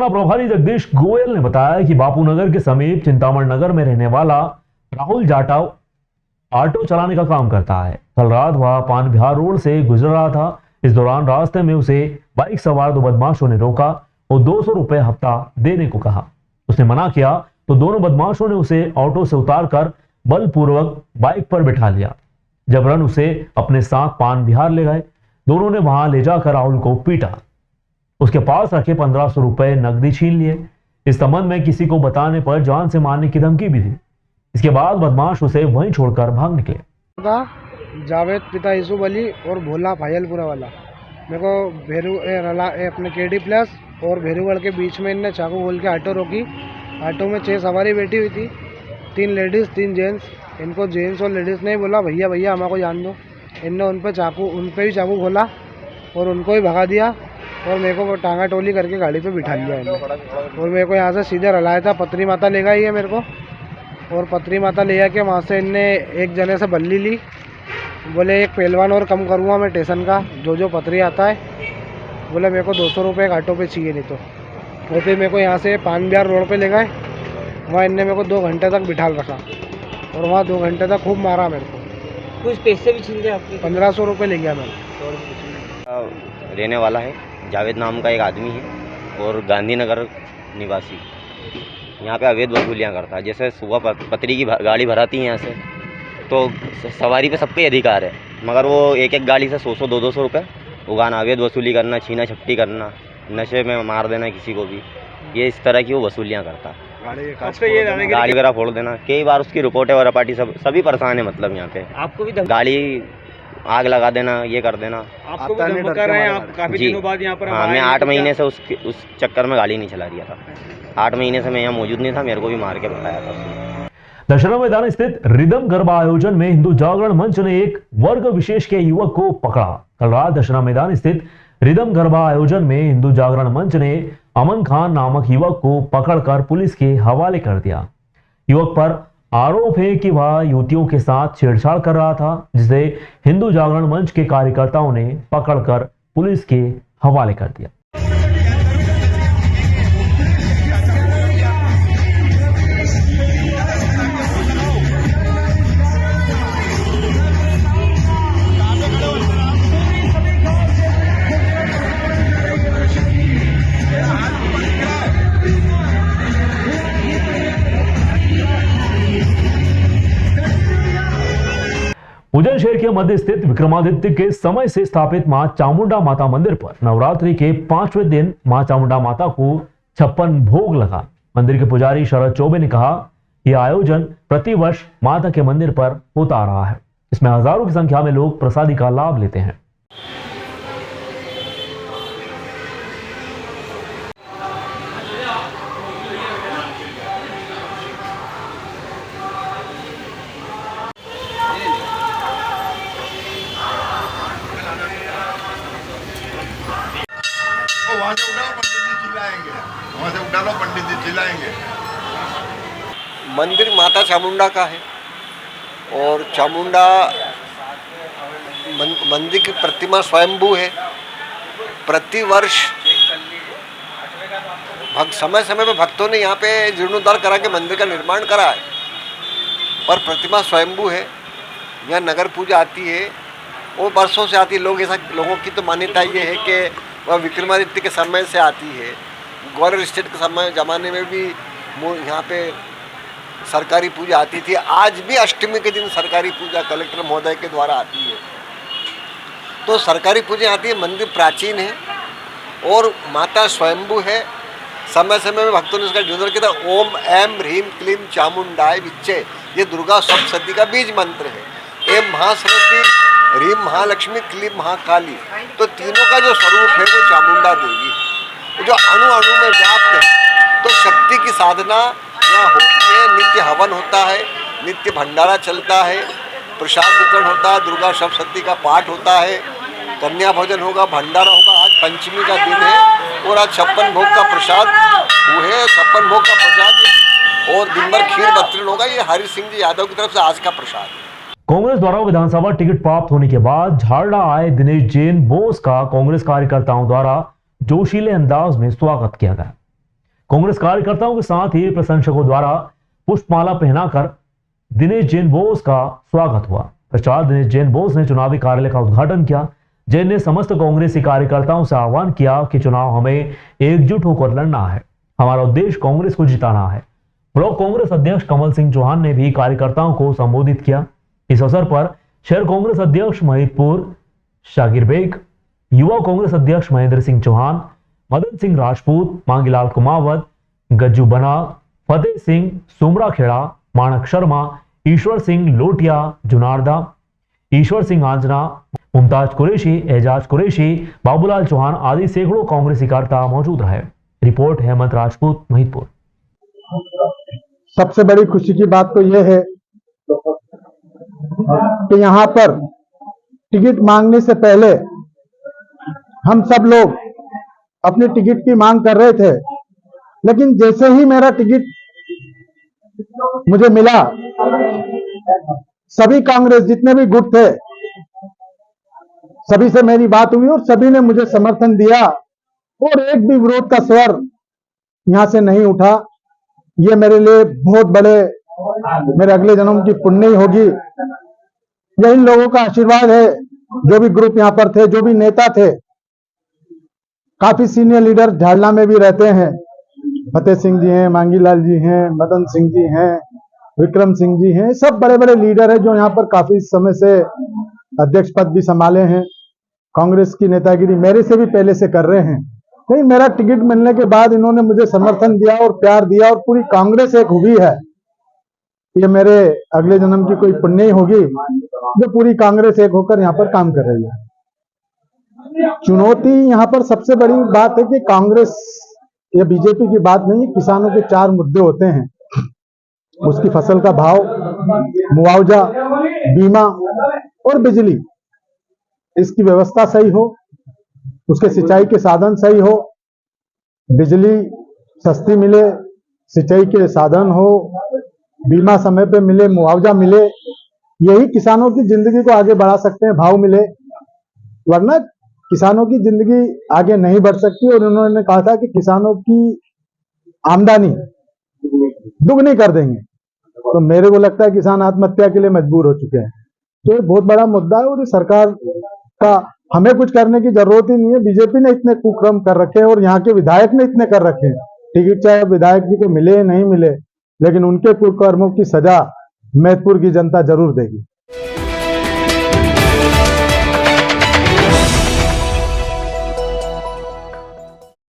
थाना प्रभारी जगदीश गोयल ने बताया कि बापूनगर के समीप चिंतामण नगर में रहने वाला राहुल जाटव ऑटो चलाने का काम करता है। कल रात वह पान बिहार रोड से गुजर रहा था। इस दौरान रास्ते में उसे बाइक सवार दो बदमाशों ने रोका और 200 रुपए हफ्ता देने को कहा। उसने मना किया तो दोनों बदमाशों ने उसे ऑटो से उतारकर बलपूर्वक बाइक पर बिठा लिया। जबरन उसे अपने साथ पान बिहार ले गए। दोनों ने वहां ले जाकर राहुल को पीटा। उसके पास रखे 1500 रुपए नकदी छीन लिए। इस संबंध में किसी को बताने पर जान से मारने की धमकी भी दी। इसके बाद बदमाश उसे वहीं छोड़कर भाग निकले। जावेद पिता यूसुफ अली और भोला फायलपुरा वाला मेरे को अपने केडी प्लस और भेरूगढ़ के बीच में इनने चाकू खोल के ऑटो रोकी। ऑटो में 6 सवारी बैठी हुई थी, 3 लेडीज़ 3 जेंट्स। इनको जेंट्स और लेडीज़ ने बोला भैया भैया हमारे जान दो। इनने उन पे भी चाकू खोला और उनको भी भगा दिया और मेरे को टांगा टोली करके गाड़ी पे बिठा लिया इन्हें। और मेरे को यहाँ से सीधे रलाया था, पत्री माता ले गई है मेरे को। और पत्री माता ले आके वहाँ से इनने एक जने से बल्ली ली। बोले एक पहलवान और कम करूँगा मैं स्टेशन का, जो पत्री आता है। बोले मेरे को 200 रुपये ऑटो पे चाहिए नहीं तो। और फिर मेरे को यहाँ से पान बिहार रोड पे ले गए। वहाँ इनने मेरे को 2 घंटे तक बिठाल रखा और वहाँ 2 घंटे तक खूब मारा मेरे को। कुछ पैसे भी छीन गए आपके? 1500 रुपये ले गया मैंने। रहने वाला है जावेद नाम का एक आदमी है और गांधीनगर निवासी। यहाँ पे अवैध वसूलियाँ करता है। जैसे सुबह पतरी की गाड़ी भराती है यहाँ से, तो सवारी पे सबके अधिकार है, मगर वो एक गाड़ी से 100 200 रुपये उगाना, अवैध वसूली करना, छीना झपटी करना, नशे में मार देना किसी को भी, ये इस तरह की वो वसूलियाँ करता है। गाड़ी वगैरह फोड़ देना, कई बार उसकी रिपोर्ट है और पार्टी सभी परेशान है। मतलब यहाँ पे आपको भी गाड़ी आग लगा देना, ये कर देना। आपको भी धमकी कर रहे हैं? आप काफी दिनों बाद यहाँ पर? हाँ, मैं 8 महीने से उस चक्कर में गाड़ी नहीं चला रहा था। 8 महीने से मैं यहाँ मौजूद नहीं था, मेरे को भी मार के बताया था उसने। दशहरा मैदान स्थित रिदम गरबा आयोजन में हिंदू जागरण मंच ने एक वर्ग विशेष के युवक को पकड़ा। कल रात दशहरा मैदान स्थित रिदम गरबा आयोजन में हिंदू जागरण मंच ने अमन खान नामक युवक को पकड़कर पुलिस के हवाले कर दिया। युवक पर आरोप है कि वह युवतियों के साथ छेड़छाड़ कर रहा था, जिसे हिंदू जागरण मंच के कार्यकर्ताओं ने पकड़कर पुलिस के हवाले कर दिया। उज्जैन शहर के मध्य स्थित विक्रमादित्य के समय से स्थापित मां चामुंडा माता मंदिर पर नवरात्रि के 5वें दिन मां चामुंडा माता को 56 भोग लगा। मंदिर के पुजारी शरद चौबे ने कहा, यह आयोजन प्रतिवर्ष माता के मंदिर पर होता आ रहा है। इसमें हजारों की संख्या में लोग प्रसादी का लाभ लेते हैं। वहाँ से उठाओ, पंडित जी चिल्लाएंगे। वहाँ से उठा लो, पंडित जी चिल्लाएंगे। मंदिर माता चामुंडा का है और चामुंडा मंदिर की प्रतिमा स्वयंभू है। प्रतिवर्ष समय समय में भक्तों ने यहाँ पे जीर्णोद्धार करा के मंदिर का निर्माण करा है, पर प्रतिमा स्वयंभू है। यहाँ नगर पूजा आती है, वो वर्षों से आती है। लोगों की तो मान्यता ये है कि वह विक्रमादित्य के समय से आती है। ग्वालियर स्टेट के समय ज़माने में भी यहाँ पे सरकारी पूजा आती थी। आज भी अष्टमी के दिन सरकारी पूजा कलेक्टर महोदय के द्वारा आती है। तो सरकारी पूजा आती है। मंदिर प्राचीन है और माता स्वयंभू है। समय समय में भक्तों ने इसका जीर्णोद्धार किया था। ओम ऐम ह्रीम क्लीम चामुंडाय विच्चे, ये दुर्गा सप्तशती का बीज मंत्र है। एम महासरस्वती, ह्रीम महालक्ष्मी, क्लीम महाकाली, तो तीनों का जो स्वरूप है वो चामुंडा देवी है, जो अणु अणु में व्याप्त है। तो शक्ति की साधना यहाँ होती है। नित्य हवन होता है, नित्य भंडारा चलता है, प्रसाद वितरण होता है, दुर्गा सप्तशती का पाठ होता है, कन्या भोजन होगा, भंडारा होगा। आज पंचमी का दिन है और आज 56 भोग का प्रसाद हुए, 56 भोग का प्रसाद और दिन भर खीर वितरण होगा। ये हरि सिंह जी यादव की तरफ से आज का प्रसाद है। कांग्रेस द्वारा विधानसभा टिकट प्राप्त होने के बाद झारड़ा आए दिनेश जैन बोस का कांग्रेस कार्यकर्ताओं द्वारा जोशीले अंदाज में स्वागत किया गया। कांग्रेस कार्यकर्ताओं के साथ ही प्रशंसकों द्वारा पुष्पमाला पहनाकर दिनेश जैन बोस का स्वागत हुआ। पश्चात दिनेश जैन बोस ने चुनावी कार्यालय का उद्घाटन किया। जैन ने समस्त कांग्रेसी कार्यकर्ताओं से आह्वान किया कि चुनाव हमें एकजुट होकर लड़ना है, हमारा उद्देश्य कांग्रेस को जिताना है। ब्लॉक कांग्रेस अध्यक्ष कमल सिंह चौहान ने भी कार्यकर्ताओं को संबोधित किया। इस अवसर पर शहर कांग्रेस अध्यक्ष महिदपुर शाकिर बेग, युवा कांग्रेस अध्यक्ष महेंद्र सिंह चौहान, मदन सिंह राजपूत, मांगीलाल कुमावत, गज्जू बना, फतेह सिंह सुमरा खेड़ा, माणक शर्मा, ईश्वर सिंह लोटिया जुनारदा, ईश्वर सिंह आंजना, मुमताज कुरैशी, एजाज कुरैशी, बाबूलाल चौहान आदि सैकड़ों कांग्रेसी कार्यकर्ता मौजूद रहे। रिपोर्ट हेमंत राजपूत, महिदपुर। सबसे बड़ी खुशी की बात तो यह है कि यहाँ पर टिकट मांगने से पहले हम सब लोग अपनी टिकट की मांग कर रहे थे, लेकिन जैसे ही मेरा टिकट मुझे मिला, सभी कांग्रेस जितने भी गुट थे सभी से मेरी बात हुई और सभी ने मुझे समर्थन दिया और एक भी विरोध का स्वर यहां से नहीं उठा। ये मेरे लिए बहुत बड़े, मेरे अगले जन्म की पुण्य ही होगी। यह इन लोगों का आशीर्वाद है, जो भी ग्रुप यहाँ पर थे, जो भी नेता थे, काफी सीनियर लीडर झाड़ला में भी रहते हैं। फतेह सिंह जी हैं, मांगीलाल जी हैं, मदन सिंह जी हैं, विक्रम सिंह जी हैं, सब बड़े बड़े लीडर हैं जो यहाँ पर काफी समय से अध्यक्ष पद भी संभाले हैं। कांग्रेस की नेतागिरी मेरे से भी पहले से कर रहे हैं। नहीं, मेरा टिकट मिलने के बाद इन्होंने मुझे समर्थन दिया और प्यार दिया और पूरी कांग्रेस एक हुई है। ये मेरे अगले जन्म की कोई पुण्य ही होगी जो पूरी कांग्रेस एक होकर यहाँ पर काम कर रही है। चुनौती यहाँ पर सबसे बड़ी बात है कि कांग्रेस या बीजेपी की बात नहीं, किसानों के 4 मुद्दे होते हैं। उसकी फसल का भाव, मुआवजा, बीमा और बिजली, इसकी व्यवस्था सही हो, उसके सिंचाई के साधन सही हो, बिजली सस्ती मिले, सिंचाई के साधन हो, बीमा समय पे मिले, मुआवजा मिले, यही किसानों की जिंदगी को आगे बढ़ा सकते हैं, भाव मिले, वरना किसानों की जिंदगी आगे नहीं बढ़ सकती। और उन्होंने कहा था कि किसानों की आमदनी दुगनी कर देंगे, तो मेरे को लगता है किसान आत्महत्या के लिए मजबूर हो चुके हैं। तो ये बहुत बड़ा मुद्दा है और ये सरकार का हमें कुछ करने की जरूरत ही नहीं है। बीजेपी ने इतने कुकर्म कर रखे हैं और यहाँ के विधायक ने इतने कर रखे हैं। टिकट चाहे विधायक जी को मिले नहीं मिले, लेकिन उनके कुकर्मों की सजा महिदपुर की जनता जरूर देगी।